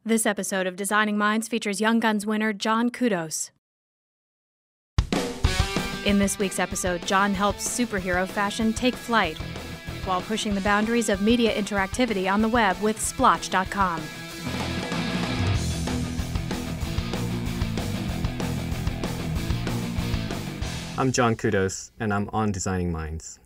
This episode of Designing Minds features Young Guns winner John Kudos. In this week's episode, John helps superhero fashion take flight while pushing the boundaries of media interactivity on the web with Splotch.com. I'm John Kudos, and I'm on Designing Minds.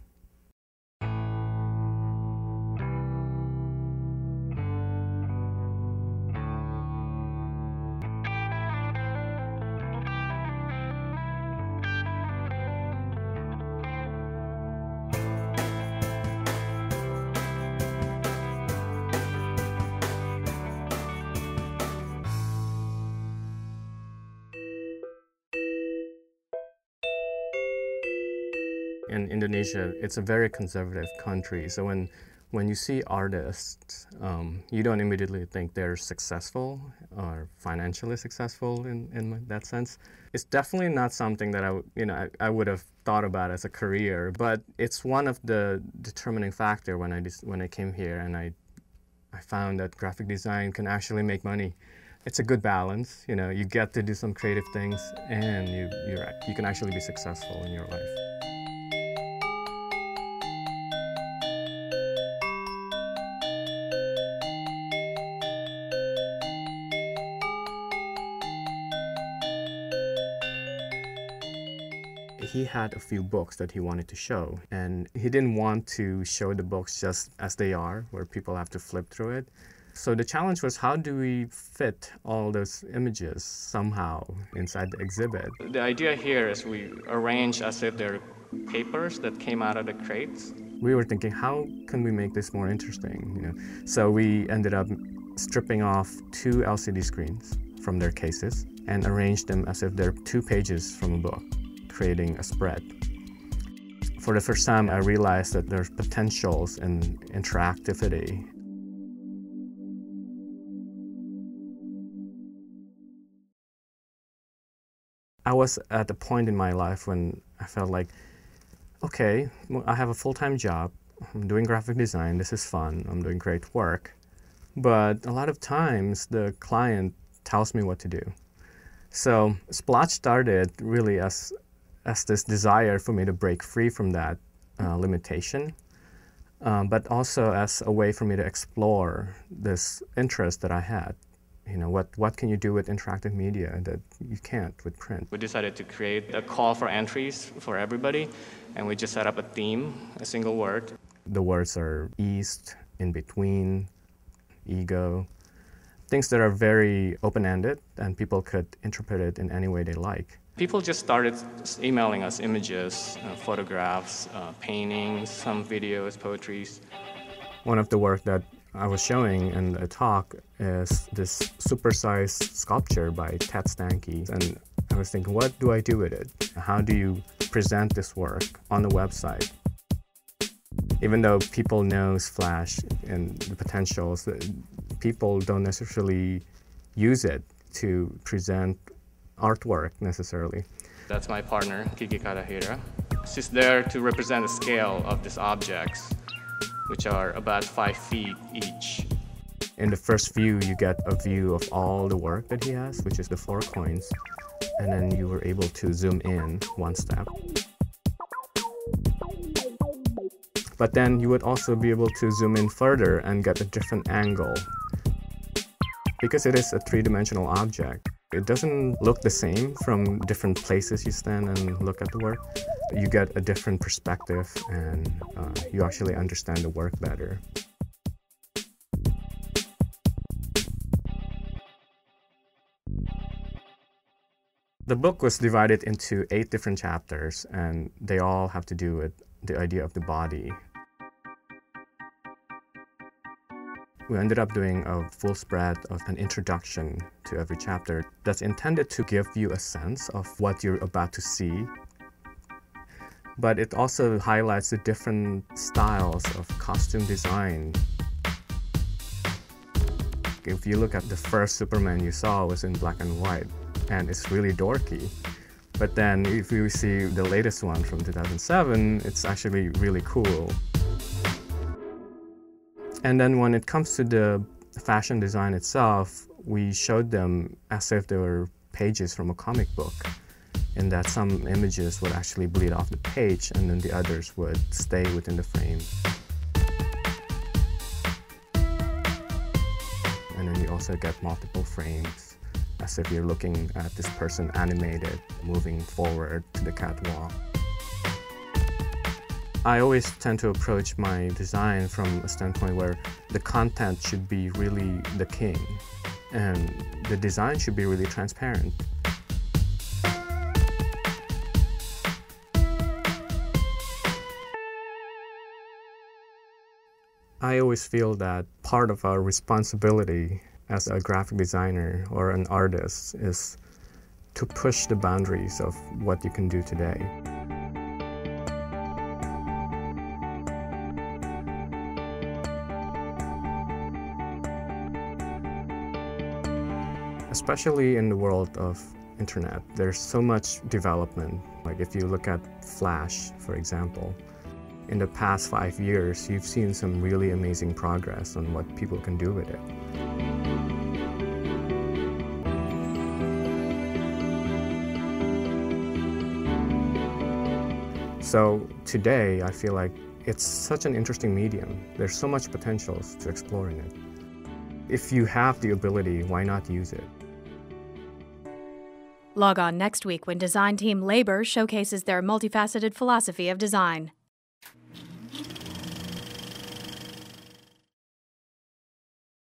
In Indonesia, it's a very conservative country, so when you see artists, you don't immediately think they're successful or financially successful in that sense. It's definitely not something that I would have thought about as a career, but it's one of the determining factor when I came here and I found that graphic design can actually make money. It's a good balance, you get to do some creative things and you can actually be successful in your life. He had a few books that he wanted to show, and he didn't want to show the books just as they are, where people have to flip through it. So the challenge was, how do we fit all those images somehow inside the exhibit? The idea here is we arrange as if they're papers that came out of the crates. We were thinking, how can we make this more interesting? So we ended up stripping off 2 LCD screens from their cases and arranged them as if they're 2 pages from a book, creating a spread. For the first time, I realized that there's potentials in interactivity. I was at a point in my life when I felt like, okay, I have a full-time job, I'm doing graphic design, this is fun, I'm doing great work, but a lot of times the client tells me what to do. So Splotch started really as this desire for me to break free from that limitation, but also as a way for me to explore this interest that I had. What can you do with interactive media that you can't with print? We decided to create a call for entries for everybody, and we just set up a theme, a single word. The words are east, in between, ego, things that are very open-ended, and people could interpret it in any way they like. People just started emailing us images, photographs, paintings, some videos, poetries. One of the work that I was showing in a talk is this supersized sculpture by Ted Stanke. And I was thinking, what do I do with it? How do you present this work on the website? Even though people know Flash and the potentials, people don't necessarily use it to present artwork necessarily. That's my partner, Kiki Kadahira. She's there to represent the scale of these objects, which are about 5 feet each. In the first view, you get a view of all the work that he has, which is the 4 coins, and then you were able to zoom in 1 step. But then you would also be able to zoom in further and get a different angle. Because it is a 3-dimensional object, it doesn't look the same from different places you stand and look at the work. You get a different perspective and you actually understand the work better. The book was divided into 8 different chapters, and they all have to do with the idea of the body. We ended up doing a full spread of an introduction to every chapter that's intended to give you a sense of what you're about to see. But it also highlights the different styles of costume design. If you look at the first Superman you saw was in black and white, and it's really dorky. But then if you see the latest one from 2007, it's actually really cool. And then when it comes to the fashion design itself, we showed them as if they were pages from a comic book, and that some images would actually bleed off the page and then the others would stay within the frame. And then you also get multiple frames, as if you're looking at this person animated, moving forward to the catwalk. I always tend to approach my design from a standpoint where the content should be really the king, and the design should be really transparent. I always feel that part of our responsibility as a graphic designer or an artist is to push the boundaries of what you can do today. Especially in the world of internet, there's so much development. Like if you look at Flash, for example, in the past 5 years, you've seen some really amazing progress on what people can do with it. So today, I feel like it's such an interesting medium. There's so much potential to explore in it. If you have the ability, why not use it? Log on next week when design team Labor showcases their multifaceted philosophy of design.